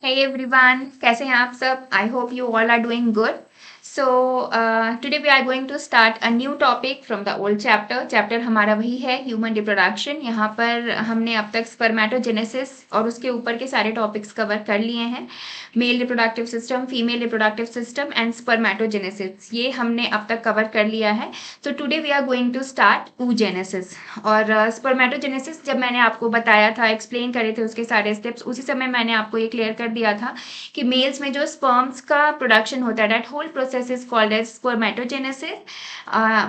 Hey everyone, कैसे हैं आप सब? I hope you all are doing good. So today we are going to start a new topic from the old chapter. Chapter हमारा वही है human reproduction. यहाँ पर हमने अब तक स्पर्मेटोजेनेसिस और उसके ऊपर के सारे टॉपिक्स कवर कर लिए हैं. Male reproductive system, female reproductive system and spermatogenesis, ये हमने अब तक कवर कर लिया है. तो today we are going to start oogenesis. और स्पर्मेटोजेनेसिस जब मैंने आपको बताया था, एक्सप्लेन करे थे उसके सारे स्टेप्स, उसी समय मैंने आपको ये क्लियर कर दिया था कि मेल्स में जो स्पर्म्स का प्रोडक्शन होता है, that whole process is called as spermatogenesis.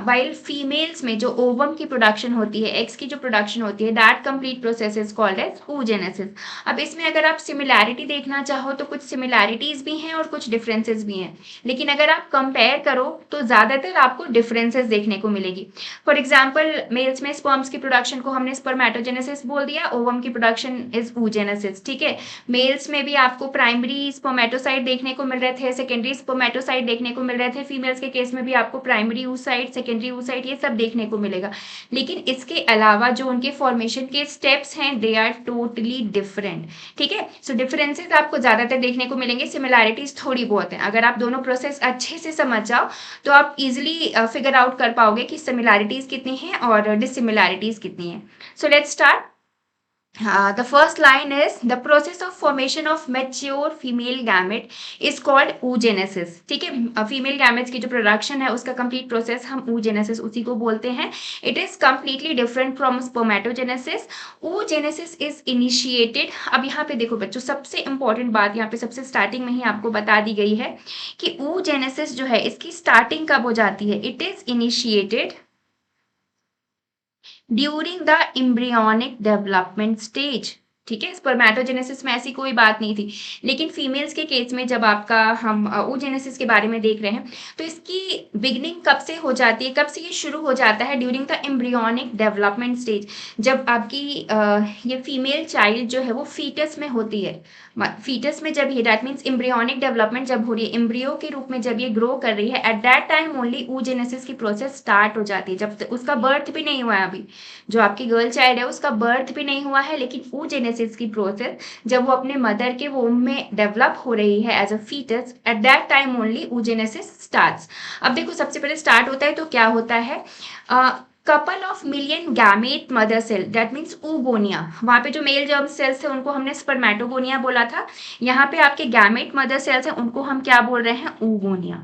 While females में जो ओवम की प्रोडक्शन होती है, एग्स की जो प्रोडक्शन होती है, that complete process is called as oogenesis. अब इसमें अगर आप सिमिलैरिटी देखना चाहो तो कुछ सिमिलैरिटीज भी हैं और कुछ डिफरेंसेस भी हैं, लेकिन अगर आप कंपेयर करो तो ज़्यादातर आपको डिफरेंसेस देखने को मिलेगी. फॉर एग्जाम्पल, मेल्स में स्पर्म्स की प्रोडक्शन को हमने स्पर्मेटोजेनेसिस बोल दिया, ओवम की प्रोडक्शन इज oogenesis. ठीक है, मेल्स में भी आपको प्राइमरी स्पर्मेटोसाइट देखने को मिल रहे थे, सेकेंडरी स्पर्मेटोसाइट देखने को मिल रहे थे. फीमेल्स के केस में भी आपको प्राइमरी oocyte, सेकेंडरी oocyte, ये सब देखने को मिलेगा. लेकिन इसके अलावा जो उनके फॉर्मेशन के स्टेप्स हैं, दे आर टोटली डिफरेंट. ठीक है, सो डिफरेंसेस आपको ज्यादातर देखने को मिलेंगे, सिमिलैरिटीज थोड़ी बहुत है. अगर आप दोनों प्रोसेस अच्छे से समझ जाओ तो आप इजिली फिगर आउट कर पाओगे कि सिमिलैरिटीज कितनी हैं और डिसिमिलैरिटीज कितनी हैं. So let's start. The first line is the process of formation of mature female gamete is called oogenesis. ठीक है, फीमेल गैमेट्स की जो प्रोडक्शन है उसका कंप्लीट प्रोसेस हम oogenesis उसी को बोलते हैं. It is completely different from spermatogenesis. oogenesis is initiated. अब यहाँ पे देखो बच्चों, सबसे इंपॉर्टेंट बात यहाँ पे सबसे स्टार्टिंग में ही आपको बता दी गई है कि oogenesis जो है इसकी स्टार्टिंग कब हो जाती है. It is initiated during the embryonic development stage. ठीक है, स्पर्मेटोजेनेसिस में ऐसी कोई बात नहीं थी, लेकिन फीमेल्स के केस में जब आपका हम oogenesis के बारे में देख रहे हैं तो इसकी बिगनिंग कब से हो जाती है, कब से ये शुरू हो जाता है. During the embryonic development stage, जब आपकी ये फीमेल चाइल्ड जो है वो फीटस में होती है. फीटस में जब ये, दैट मीन्स एम्ब्रियोनिक डेवलपमेंट जब हो रही है, एम्ब्रियो के रूप में जब ये ग्रो कर रही है, at that time only oogenesis की प्रोसेस स्टार्ट हो जाती है. जब उसका बर्थ भी नहीं हुआ है, अभी जो आपकी गर्ल चाइल्ड है उसका बर्थ भी नहीं हुआ है, लेकिन oogenesis की प्रोसेस जब वो अपने मदर के वोम में डेवलप हो रही है as a foetus, at that time only oogenesis starts. अब देखो, सबसे पहले स्टार्ट होता है तो क्या होता है, couple of million gamete mother cell, that means oogonia. वहां पे जो मेल जर्म सेल्स थे उनको हमने स्पर्मेटोगोनिया बोला था. यहाँ पे आपके गैमेट मदर सेल्स हैं, उनको हम क्या बोल रहे हैं, oogonia.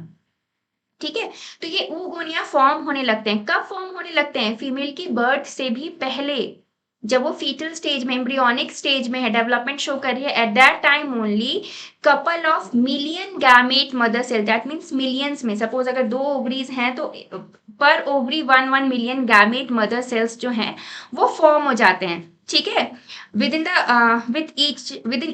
ठीक है, तो ये oogonia फॉर्म होने लगते हैं. कब फॉर्म होने लगते हैं, फीमेल की बर्थ से भी पहले, जब वो फीटल स्टेज में, एम्ब्रियोनिक स्टेज में है, डेवलपमेंट शो कर रही है, at that time only couple of million gamete mother cell, that means millions में, सपोज अगर 2 ओवरीज हैं तो per ovary 1 million gamete mother cells जो हैं वो फॉर्म हो जाते हैं. ठीक है, within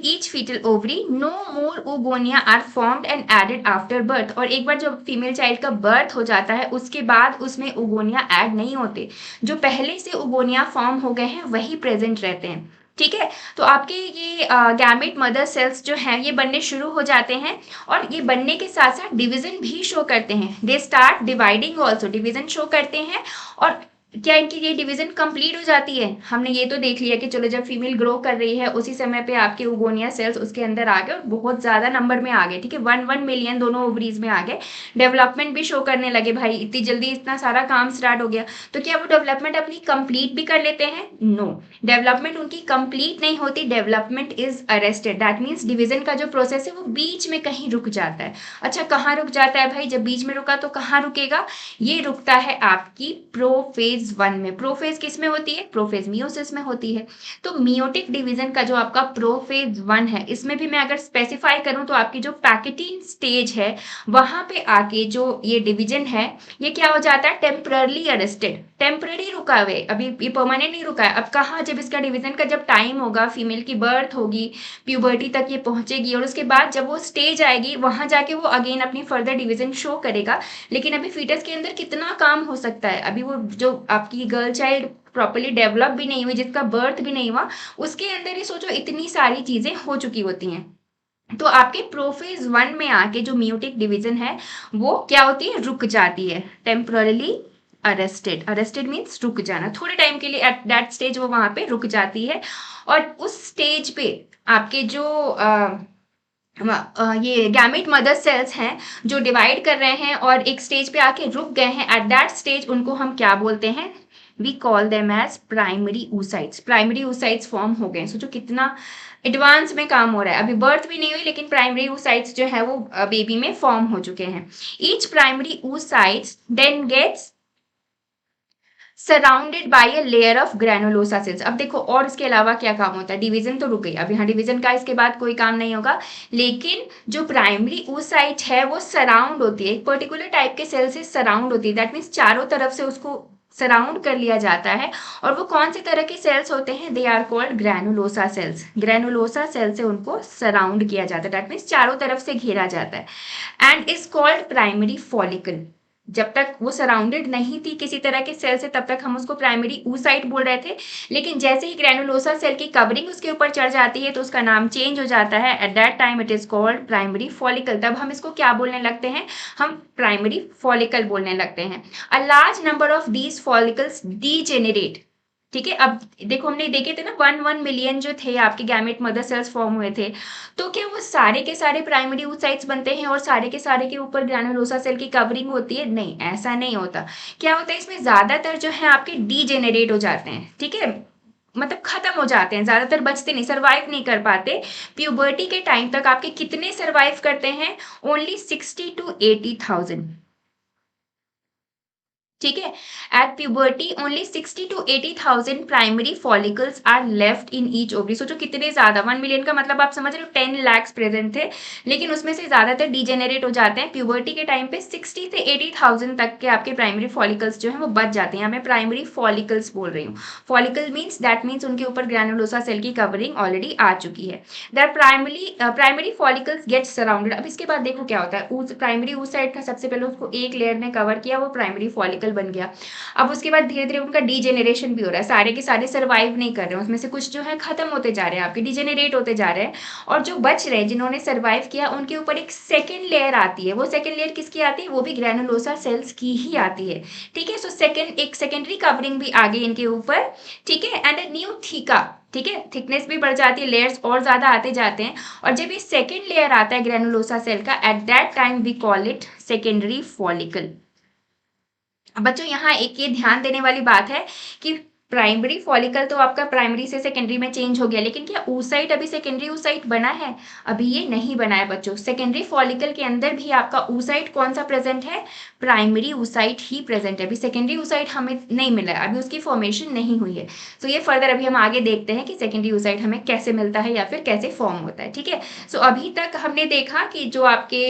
each fetal ovary no more oogonia are formed and added after birth. और एक बार जब फीमेल चाइल्ड का बर्थ हो जाता है उसके बाद उसमें oogonia ऐड नहीं होते, जो पहले से oogonia फॉर्म हो गए हैं वही प्रेजेंट रहते हैं. ठीक है, तो आपके ये गैमेट मदर सेल्स जो हैं ये बनने शुरू हो जाते हैं, और ये बनने के साथ साथ डिवीजन भी शो करते हैं. They start dividing also, division show करते हैं. और क्या इनकी ये डिवीजन कंप्लीट हो जाती है. हमने ये तो देख लिया कि चलो जब फीमेल ग्रो कर रही है उसी समय पे आपके oogonia सेल्स उसके अंदर आ गए और बहुत ज्यादा नंबर में आ गए. ठीक है, 1 मिलियन दोनों ओवरीज में आ गए, डेवलपमेंट भी शो करने लगे. भाई इतनी जल्दी इतना सारा काम स्टार्ट हो गया, तो क्या वो डेवलपमेंट अपनी कंप्लीट भी कर लेते हैं? नो, डेवलपमेंट उनकी कंप्लीट नहीं होती. Development is arrested, that means division का जो प्रोसेस है वो बीच में कहीं रुक जाता है. अच्छा, कहाँ रुक जाता है भाई? जब बीच में रुका तो कहाँ रुकेगा? ये रुकता है आपकी प्रोफेज 1 में. प्रोफेज किस में होती है? प्रोफेज मियोसिस में होती है. तो मियोटिक डिवीजन का जो आपका प्रोफेज 1 है, इसमें भी मैं अगर स्पेसिफाई करूं तो आपकी जो पैकेटिन स्टेज है वहां पे आके जो ये डिवीजन है ये क्या हो जाता है, टेम्पररी अरेस्टेड. टेम्पररी रुका हुआ है, अभी ये परमानेंट नहीं रुका है. अब कहाँ, जब इसका डिवीजन का जब टाइम होगा, फीमेल की बर्थ होगी, प्यूबर्टी तक ये पहुंचेगी, और उसके बाद जब वो स्टेज आएगी वहां जाके वो अगेन अपनी फर्दर डिवीजन शो करेगा. लेकिन अभी फीटस के अंदर कितना काम हो सकता है, अभी वो जो आपकी गर्ल चाइल्ड प्रॉपरली डेवलप भी नहीं हुई, जिसका बर्थ भी नहीं हुआ, उसके अंदर ही सोचो इतनी सारी चीजें हो चुकी होती हैं. तो आपके प्रोफेज 1 में आके जो मियोटिक डिवीजन है वो क्या होती है, रुक जाती है. टेम्परली अरेस्टेड, अरेस्टेड मीन्स रुक जाना, थोड़े टाइम के लिए एट दैट स्टेज वो वहां पे रुक जाती है. और उस स्टेज पे आपके जो ये गैमेट मदर सेल्स हैं जो डिवाइड कर रहे हैं और एक स्टेज पे आके रुक गए हैं, एट दैट स्टेज उनको हम क्या बोलते हैं? We call them as primary oocytes। Primary oocytes form हो गए। सोचो कितना एडवांस में काम हो रहा है। अभी बर्थ भी नहीं हुई लेकिन प्राइमरी oocytes जो है वो बेबी में फॉर्म हो चुके हैं। Each primary oocytes then gets surrounded by a layer of granulosa cells. अब देखो और इसके अलावा क्या काम होता है? डिवीजन तो रुक गई, अब यहाँ डिवीजन का इसके बाद कोई काम नहीं होगा, लेकिन जो प्राइमरी oocyte है वो सराउंड होती है, एक पर्टिकुलर टाइप के सेल से सराउंड होती है। दैट मीन्स चारों तरफ से उसको सराउंड कर लिया जाता है। और वो कौन से तरह के सेल्स होते हैं? They are called granulosa cells. Granulosa cell से उनको सराउंड किया जाता है, दैट मीन्स चारों तरफ से घेरा जाता है, and is called primary follicle. जब तक वो सराउंडेड नहीं थी किसी तरह के सेल से तब तक हम उसको प्राइमरी oocyte बोल रहे थे, लेकिन जैसे ही ग्रेनुलोसा सेल की कवरिंग उसके ऊपर चढ़ जाती है तो उसका नाम चेंज हो जाता है। At that time it is called primary follicle. तब हम इसको क्या बोलने लगते हैं? हम प्राइमरी फॉलिकल बोलने लगते हैं। A large number of these follicles degenerate. ठीक है, अब देखो हमने देखे थे ना 1 मिलियन जो थे आपके गैमेट मदर सेल्स फॉर्म हुए थे, तो क्या वो सारे के सारे प्राइमरी oocytes बनते हैं और सारे के सारे के ऊपर ग्रेनुलोसा सेल की कवरिंग होती है? नहीं, ऐसा नहीं होता। क्या होता है इसमें? ज्यादातर जो है आपके डीजेनरेट हो जाते हैं। ठीक है, मतलब खत्म हो जाते हैं, ज्यादातर बचते नहीं, सर्वाइव नहीं कर पाते। प्यूबर्टी के टाइम तक आपके कितने सर्वाइव करते हैं? Only 60 to 80,000। ठीक है, at puberty only 60 to 80,000 primary follicles are left in each ovary. सोचो कितने ज्यादा, 1 मिलियन का मतलब आप समझ रहे हो 10 lakhs प्रेजेंट थे, लेकिन उसमें से ज्यादातर डीजेनरेट हो जाते हैं। प्यूबर्टी के टाइम पे 60 से 80,000 तक के आपके प्राइमरी फॉलिकल्स जो है वो बच जाते हैं। यहाँ मैं प्राइमरी फॉलिकल्स बोल रही हूँ। फॉलिकल मीन्स दैट मीन्स उनके ऊपर ग्रेनुलोसा सेल की कवरिंग ऑलरेडी आ चुकी है। That primary follicles get surrounded. अब इसके बाद देखो क्या होता है, प्राइमरी oocyte का सबसे पहले उसको एक लेयर ने कवर किया, वो प्राइमरी फॉलिकल बन गया। अब उसके बाद धीरे धीरे उनका डीजेनरेशन भी हो रहा है, सारे के सारे सर्वाइव नहीं कर रहे हैं, उसमें से कुछ जो है खत्म होते जा रहे हैं, आपके डीजेनरेट होते जा रहे हैं, और जो बच रहे हैं जिन्होंने सर्वाइव किया उनके ऊपर एक सेकेंड लेयर आती है। वो सेकेंड लेयर किसकी आती है? वो भी ग्रेनुलोसा सेल्स की ही आती है। ठीक है, सो एक सेकेंडरी कवरिंग भी आ गई इनके ऊपर। ठीक है, एंड अ न्यू थीका। ठीक है, थिकनेस भी बढ़ जाती है, लेयर्स और ज्यादा आते जाते हैं, और जब ये सेकेंड लेयर आता है ग्रेनुलोसा सेल का, at that time we call it secondary follicle. बच्चों यहाँ एक ये ध्यान देने वाली बात है कि प्राइमरी फॉलिकल तो आपका प्राइमरी से सेकेंडरी में चेंज हो गया, लेकिन क्या oocyte अभी सेकेंडरी oocyte बना है? अभी ये नहीं बना है बच्चों। सेकेंडरी फॉलिकल के अंदर भी आपका oocyte कौन सा प्रेजेंट है? प्राइमरी oocyte ही प्रेजेंट है। अभी सेकेंडरी oocyte हमें नहीं मिला है, अभी उसकी फॉर्मेशन नहीं हुई है। तो ये फर्दर अभी हम आगे देखते हैं कि सेकेंडरी oocyte हमें कैसे मिलता है या फिर कैसे फॉर्म होता है। ठीक है, सो अभी तक हमने देखा कि जो आपके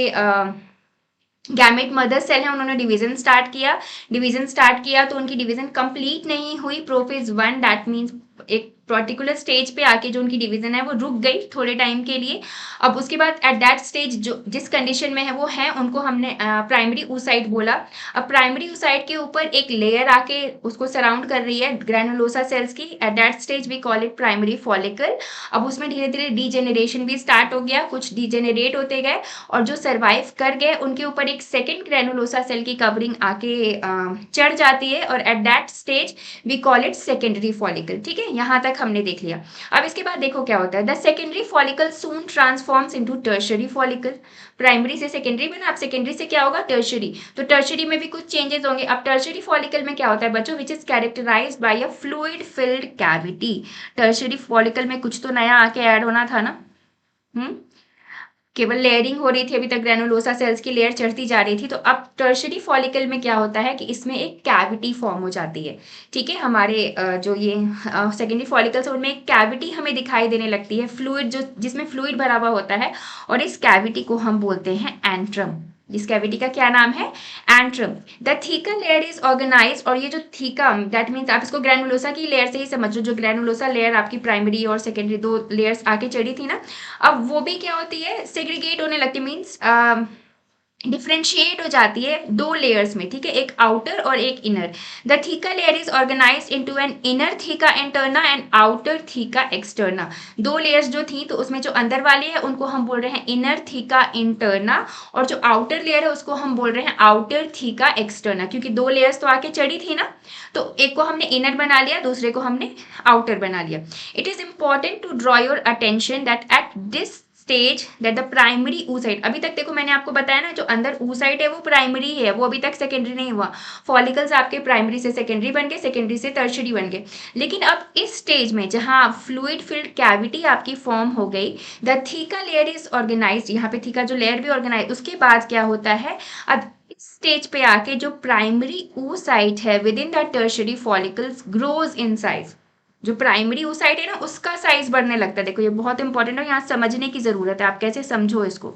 गैमेट मदर सेल है उन्होंने डिवीजन स्टार्ट किया तो उनकी डिवीजन कंप्लीट नहीं हुई। प्रोफेज 1 दैट मीन्स एक पर्टिकुलर स्टेज पे आके जो उनकी डिवीजन है वो रुक गई थोड़े टाइम के लिए। अब उसके बाद एट दैट स्टेज जो जिस कंडीशन में है वो है उनको हमने प्राइमरी oocyte बोला। अब प्राइमरी oocyte के ऊपर एक लेयर आके उसको सराउंड कर रही है ग्रेनुलोसा सेल्स की, at that stage we call it primary follicle. अब उसमें धीरे धीरे डीजेनरेशन भी स्टार्ट हो गया, कुछ डीजेनरेट होते गए, और जो सर्वाइव कर गए उनके ऊपर एक सेकेंड ग्रेनुलोसा सेल की कवरिंग आके चढ़ जाती है, और at that stage we call it secondary follicle. ठीक है, यहाँ तक हमने देख लिया। अब इसके बाद देखो क्या होता है, the secondary follicle soon transforms into tertiary follicle. Primary से सेकेंडरी बना, अब सेकेंडरी से क्या होगा? टर्शरी। तो टर्शरी में भी कुछ चेंजेस होंगे। अब टर्शरी फॉलिकल में क्या होता है बच्चों? Which is characterized by a fluid filled cavity. Tertiary follicle में कुछ तो नया आके ऐड होना था ना। केवल लेयरिंग हो रही थी, अभी तक ग्रेनुलोसा सेल्स की लेयर चढ़ती जा रही थी। तो अब टर्शरी फॉलिकल में क्या होता है कि इसमें एक कैविटी फॉर्म हो जाती है। ठीक है, हमारे जो ये सेकेंडरी फॉलिकल्स है उनमें एक कैविटी हमें दिखाई देने लगती है, फ्लूइड जो जिसमें फ्लूइड भरा हुआ होता है, और इस कैविटी को हम बोलते हैं एंट्रम। इस कैविटी का क्या नाम है? Antrum. The theca layer is organize, और ये जो थीका दैट मीन्स आप इसको ग्रेनुलोसा की लेयर से ही समझ लो, जो ग्रेनुलोसा लेयर आपकी प्राइमरी और सेकेंडरी दो लेयर्स आके चढ़ी थी ना, अब वो भी क्या होती है? सेग्रीगेट होने लगती, मीन्स डिफ्रेंशिएट हो जाती है दो लेयर्स में। ठीक है, एक आउटर और एक inner. The theca layer is organised into an inner theca interna and outer theca externa. दो लेयर्स जो थी तो उसमें जो अंदर वाली है उनको हम बोल रहे हैं इनर थीका इंटरना, और जो आउटर लेयर है उसको हम बोल रहे हैं आउटर थीका एक्सटर्ना, क्योंकि दो लेयर्स तो आके चढ़ी थी ना, तो एक को हमने इनर बना लिया, दूसरे को हमने आउटर बना लिया। It is important to draw your attention that at this stage that the primary oocyte, अभी तक देखो मैंने आपको बताया ना, जो अंदर oocyte है वो प्राइमरी है, वो अभी तक सेकेंडरी नहीं हुआ। फॉलिकल्स आपके प्राइमरी से सेकेंडरी बन गए, सेकेंडरी से टर्शियरी बन गए। लेकिन अब इस स्टेज में जहां फ्लूइड फिल्ड कैविटी आपकी फॉर्म हो गई, the theca layer is organized, यहाँ पे थीका जो लेयर भी ऑर्गेनाइज, उसके बाद क्या होता है, अब इस स्टेज पे आके जो प्राइमरी oocyte है with in the tertiary follicles grows in size. जो प्राइमरी oocyte है ना, उसका साइज बढ़ने लगता है। देखो ये बहुत इंपॉर्टेंट है, यहाँ समझने की जरूरत है, आप कैसे समझो इसको।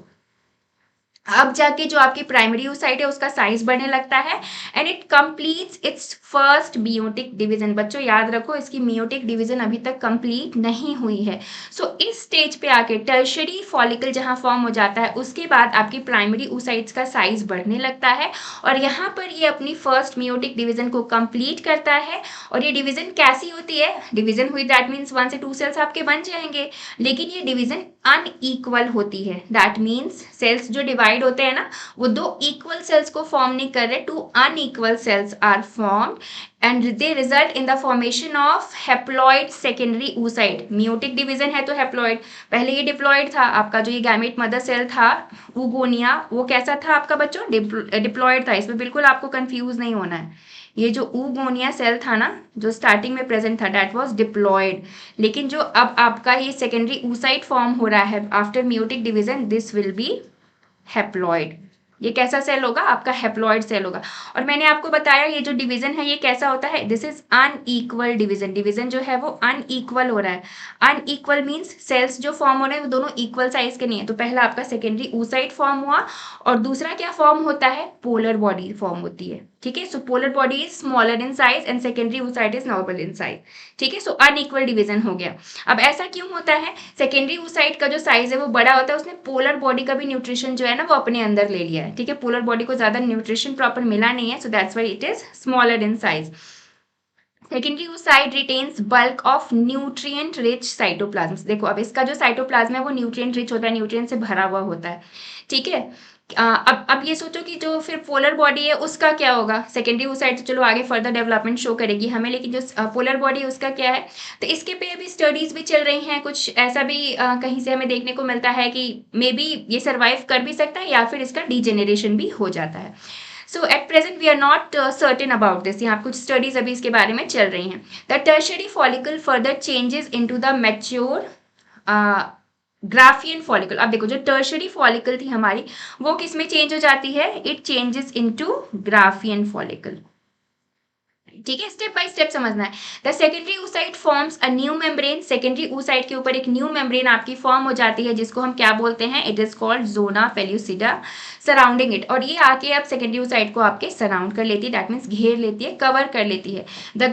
अब जाके जो आपकी प्राइमरी oocyte है उसका साइज बढ़ने लगता है and it completes it's first meiotic division. बच्चों याद रखो, इसकी मियोटिक डिवीजन अभी तक कंप्लीट नहीं हुई है। सो इस स्टेज पे आके टर्शियरी फॉलिकल जहां फॉर्म हो जाता है, उसके बाद आपकी प्राइमरी oocytes का साइज बढ़ने लगता है और यहाँ पर ये अपनी फर्स्ट मियोटिक डिवीजन को कंप्लीट करता है। और ये डिवीजन कैसी होती है, डिवीजन हुई दैट मीन्स 1 से 2 सेल्स आपके बन जाएंगे, लेकिन ये डिवीजन अनइक्वल होती है। दैट मीन्स सेल्स जो डिवाइड होते हैं ना, वो दो इक्वल सेल्स को फॉर्म नहीं कर रहे, two unequal cells are formed and they result in the formation of haploid secondary oocyte। Meiotic division है तो हेप्लॉइड, पहले ये डिप्लॉइड था आपका, जो ये गैमेट मदर सेल था ऊगोनिया, वो कैसा था आपका बच्चों, डिप्लॉइड था। इसमें बिल्कुल आपको कंफ्यूज नहीं होना है। ये जो ऊगोनिया सेल था ना, जो स्टार्टिंग में प्रेजेंट था, दैट वाज डिप्लॉइड। लेकिन जो अब आपका ये सेकेंडरी oocyte फॉर्म हो रहा है after meiotic division, this will be haploid. ये कैसा सेल होगा, आपका हेप्लॉइड सेल होगा। और मैंने आपको बताया ये जो डिवीजन है ये कैसा होता है, this is unequal division. Division जो है वो अनइक्वल हो रहा है। अनइक्वल मीन्स सेल्स जो फॉर्म हो रहे हैं वो दोनों इक्वल साइज के नहीं है। तो पहला आपका सेकेंडरी oocyte फॉर्म हुआ और दूसरा क्या फॉर्म होता है, पोलर बॉडी फॉर्म होती है। ठीक है, so polar body is smaller in size and secondary oocyte is normal in size. ठीक है, सो अनइक्वल डिवीजन हो गया। अब ऐसा क्यों होता है, सेकेंडरी oocyte का जो साइज है वो बड़ा होता है, उसने पोलर बॉडी का भी न्यूट्रिशन जो है ना वो अपने अंदर ले लिया है। ठीक है, पोलर बॉडी को ज्यादा न्यूट्रिशन प्रॉपर मिला नहीं है, so that's why it is smaller in size. Secondary oocyte retains bulk of nutrient rich cytoplasm। देखो अब इसका जो साइटोप्लाज्म है वो न्यूट्रिएंट रिच होता है, न्यूट्रिएंट से भरा हुआ होता है। ठीक है, अब ये सोचो कि जो फिर पोलर बॉडी है उसका क्या होगा। सेकेंडरी oocyte तो चलो आगे फर्दर डेवलपमेंट शो करेगी हमें, लेकिन जो पोलर बॉडी है उसका क्या है। तो इसके पे अभी स्टडीज भी चल रही हैं, कुछ ऐसा भी कहीं से हमें देखने को मिलता है कि मे बी ये सर्वाइव कर भी सकता है या फिर इसका डिजेनरेशन भी हो जाता है। So at present we are not certain about this, यहाँ कुछ स्टडीज अभी इसके बारे में चल रही हैं। The tertiary follicle further changes into the mature Graafian follicle. अब देखो जो टर्शियरी फॉलिकल थी हमारी, वो किस में चेंज हो जाती है, it changes into Graafian follicle. ठीक है, स्टेप बाय स्टेप समझना है। The secondary oocyte forms a new membrane. Secondary oocyte के ऊपर एक न्यू मेम्ब्रेन आपकी फॉर्म हो जाती है, जिसको हम क्या बोलते हैं, it is called zona pellucida surrounding it. और ये आके अब सेकेंडरी oocyte को आपके सराउंड कर लेती है, दैट मीन्स घेर लेती है, कवर कर लेती है। The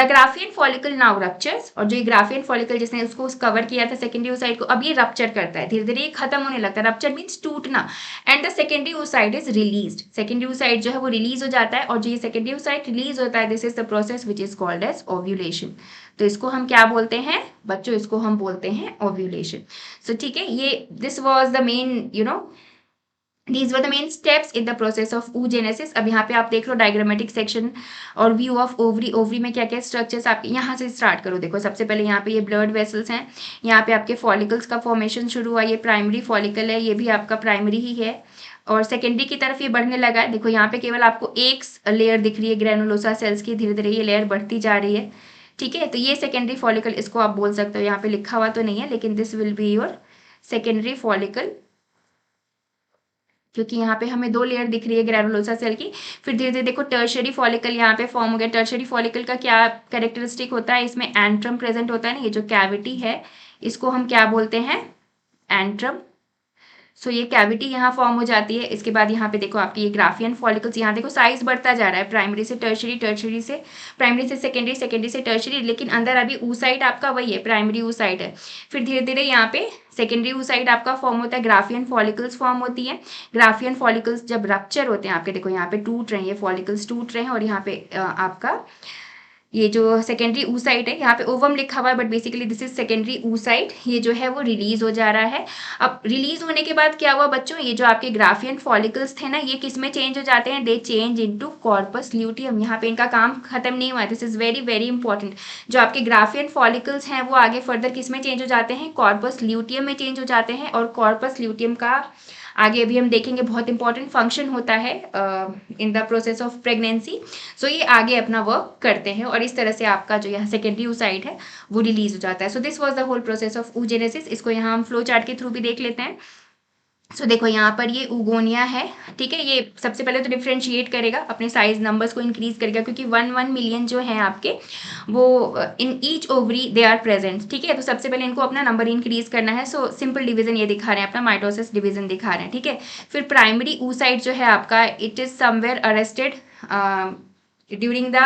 Graafian follicle now ruptures. और जो ग्राफियन फॉलिकल जिसने उसको कवर किया था सेकेंडरी oocyte को, अब ये रप्चर करता है, धीरे धीरे ये खत्म होने लगता है। रप्चर मीन्स टूटना। And the secondary oocyte is release. Secondary oocyte जो है वो रिलीज हो जाता है, और जो ये सेकेंडरी oocyte रिलीज होता है, this is the process which is called as ovulation. तो इसको हम क्या बोलते हैं बच्चों, इसको हम बोलते हैं ओव्यूलेशन। सो ठीक है, ये this was the main these were the main steps in the process of oogenesis। अब यहाँ पे आप देख लो डायग्रामेटिक सेक्शन और व्यू ऑफ ओवरी। ओवरी में क्या क्या स्ट्रक्चर्स, आपके यहाँ से स्टार्ट करो। देखो सबसे पहले यहाँ पे ये ब्लड वेसल्स हैं, यहाँ पे आपके फॉलिकल्स का फॉर्मेशन शुरू हुआ, ये प्राइमरी फॉलिकल है, ये भी आपका प्राइमरी ही है। और सेकेंडरी की तरफ ये बढ़ने लगा है। देखो यहाँ पे केवल आपको एक लेयर दिख रही है ग्रेनुलोसा सेल्स की, धीरे धीरे ये लेयर बढ़ती जा रही है। ठीक है, तो ये सेकेंडरी फॉलिकल, इसको आप बोल सकते हो, यहाँ पे लिखा हुआ तो नहीं है लेकिन this will be your secondary follicle, क्योंकि यहाँ पे हमें दो लेयर दिख रही है ग्रेनुलोसा सेल की। फिर धीरे धीरे देखो टर्शियरी फॉलिकल यहाँ पे फॉर्म हो गया। टर्शियरी फॉलिकल का क्या कैरेक्टरिस्टिक होता है, इसमें एंट्रम प्रेजेंट होता है ना, ये जो कैविटी है इसको हम क्या बोलते हैं, एंट्रम। सो ये कैविटी यहाँ फॉर्म हो जाती है। इसके बाद यहाँ पे देखो आपकी ये ग्राफियन फॉलिकल्स, यहाँ देखो साइज बढ़ता जा रहा है, प्राइमरी से टर्शियरी, टर्शियरी से प्राइमरी से सेकेंडरी, सेकेंडरी से टर्शियरी, लेकिन अंदर अभी oocyte आपका वही है, प्राइमरी oocyte है। फिर धीरे धीरे यहाँ पे सेकेंडरी oocyte आपका फॉर्म होता है, ग्राफियन फॉलिकल्स फॉर्म होती है। ग्राफियन फॉलिकल्स जब रप्चर होते हैं आपके, देखो यहाँ पे टूट रहे हैं, ये फॉलिकल्स टूट रहे हैं और यहाँ पे आपका ये जो सेकेंडरी oocyte है, यहाँ पे ओवम लिखा हुआ है but basically this is secondary oocyte, ये जो है वो रिलीज हो जा रहा है। अब रिलीज होने के बाद क्या हुआ बच्चों, ये जो आपके ग्राफियन फॉलिकल्स थे ना, ये किस में चेंज हो जाते हैं, दे चेंज इनटू कॉर्पस ल्यूटियम। यहाँ पे इनका काम खत्म नहीं हुआ, this is very very important. जो आपके ग्राफियन फॉलिकल्स हैं वो आगे फर्दर किस में चेंज हो जाते हैं, कॉर्पस ल्यूटियम में चेंज हो जाते हैं। और कॉर्पस ल्यूटियम का आगे अभी हम देखेंगे बहुत इंपॉर्टेंट फंक्शन होता है in the process of pregnancy. So ये आगे अपना वर्क करते हैं और इस तरह से आपका जो यहाँ सेकेंडरी oocyte है वो रिलीज हो जाता है। So this was the whole process of oogenesis। इसको यहाँ हम फ्लो चार्ट के थ्रू भी देख लेते हैं। सो देखो यहाँ पर ये उगोनिया है, ठीक है। ये सबसे पहले तो डिफ्रेंशिएट करेगा, अपने साइज नंबर्स को इंक्रीज करेगा, क्योंकि 1 मिलियन जो है आपके वो in each ovary they are present, ठीक है। तो सबसे पहले इनको अपना नंबर इंक्रीज करना है। सो सिंपल डिवीजन ये दिखा रहे हैं, अपना माइटोसिस डिवीजन दिखा रहे हैं, ठीक है। फिर प्राइमरी oocyte जो है आपका, it is somewhere arrested during the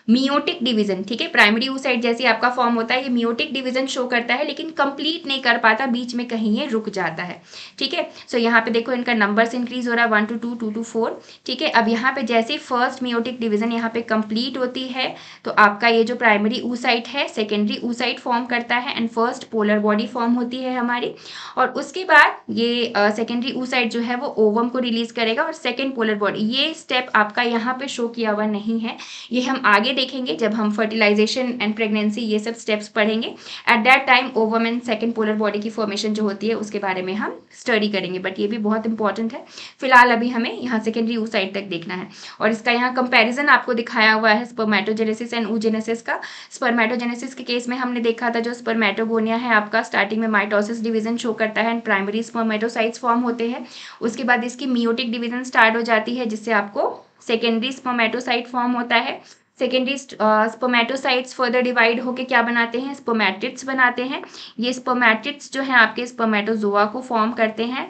meiotic division, ठीक है। प्राइमरी oocyte जैसे आपका फॉर्म होता है, ये मियोटिक डिवीजन शो करता है लेकिन कंप्लीट नहीं कर पाता, बीच में कहीं ये रुक जाता है, ठीक है। सो यहाँ पे देखो इनका नंबर्स इंक्रीज हो रहा है 1 to 2, 2 to 4, ठीक है। अब यहाँ पे जैसे फर्स्ट मियोटिक डिवीजन यहाँ पे कंप्लीट होती है तो आपका ये जो प्राइमरी oocyte है सेकेंडरी oocyte फॉर्म करता है and first polar body form होती है हमारी। और उसके बाद ये सेकेंडरी oocyte जो है वो ओवम को रिलीज करेगा और सेकेंड पोलर बॉडी, ये स्टेप आपका यहाँ पे शो किया हुआ नहीं है, ये हम आगे देखेंगे जब हम फर्टिलाइजेशन एंड प्रेगनेंसी ये सब स्टेप्स पढ़ेंगे। Eight that time ovum and second polar body की फॉर्मेशन जो होती है उसके बारे में हम स्टडी करेंगे, बट ये भी बहुत इंपॉर्टेंट है। फिलहाल अभी हमें यहाँ सेकेंडरी oocyte तक देखना है। और इसका यहाँ कंपैरिजन आपको दिखाया हुआ है स्पर्मेटोजेनेसिस एंड oogenesis का। स्पर्मेटोजेनेसिस के केस में हमने देखा था जो स्पर्मेटोगोनिया है आपका, स्टार्टिंग में माइटोसिस डिवीजन शो करता है एंड प्राइमरी स्पर्मेटोसाइट्स फॉर्म होते हैं। उसके बाद इसकी मियोटिक डिवीजन स्टार्ट हो जाती है जिससे आपको सेकेंडरी स्पर्मेटोसाइट फॉर्म होता है। सेकेंडरी स्पर्मेटोसाइट्स फर्दर डिवाइड होके क्या बनाते हैं, स्पर्मेटिड्स बनाते हैं। ये स्पर्मेटिड्स जो हैं आपके स्पर्मेटोजोआ को फॉर्म करते हैं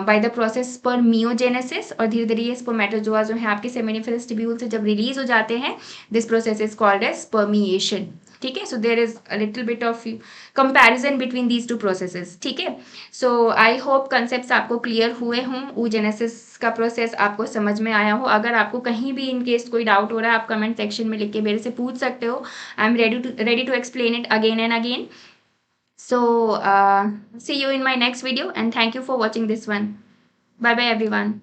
बाय द प्रोसेस स्पर्मियोजेनेसिस। और धीरे धीरे ये स्पर्मेटोजोआ जो है आपके सेमिनिफरस ट्यूब्यूल से जब रिलीज हो जाते हैं, this process is called as spermiation, ठीक है। So there is a little bit of comparison between these two processes, ठीक है। सो आई होप कंसेप्ट्स आपको क्लियर हुए हों, oogenesis का प्रोसेस आपको समझ में आया हो। अगर आपको कहीं भी इन केस कोई डाउट हो रहा है आप कमेंट सेक्शन में लिख के मेरे से पूछ सकते हो। I am ready to explain it again and again. So see you in my next video and thank you for watching this one. Bye bye everyone.